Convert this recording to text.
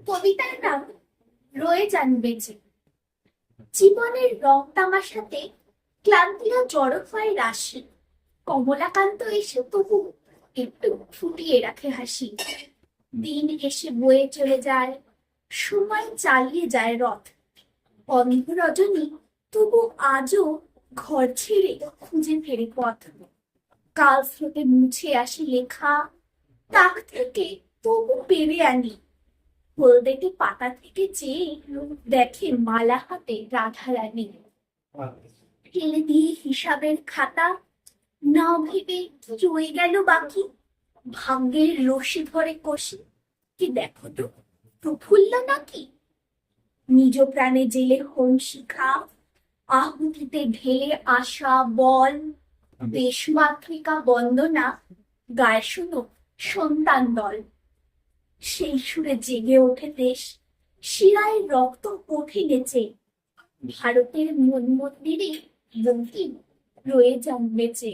কবিতার নাম রয়ে যান বেঁচে। জীবনের রং তামাশাতে ক্লান্তিরা জড়ো হয় রাশি, কমলাকান্ত এসে তবু একটু ফুটিয়ে রাখে হাসি। দিন এসে বয়ে চলে যায়, সময় চালিয়ে যায় রথ, অন্ধ রজনী তবু আজও ঘর ছেড়ে খুঁজে ফেরে পথ। কাল স্রোতে মুছে আসি লেখা, তাক থেকে তবু পেরে আনি। হলদেটে পাতা থেকে চেয়ে দেখে মালা হাতে রাধারানী। ফেলে দিয়ে হিসাবের খাতা, না ভেবে কি রয়ে গেল বাকি। ভাগ্যের রশি ধরে কষি, কি দেখো তো প্রফুল্ল নাকি। নিজ প্রাণে জেলে হোম শিখা, আহুতিতে ঢেলে আশা বল। দেশমাতৃকা বন্দনা গায়ে শুনো সন্তান দল। সেই সুরে জেগে ওঠে দেশ, শিরায় রক্ত ওঠে নেচে। ভারতের মন মন্দিরে বঙ্কিম রয়ে যান বেঁচে।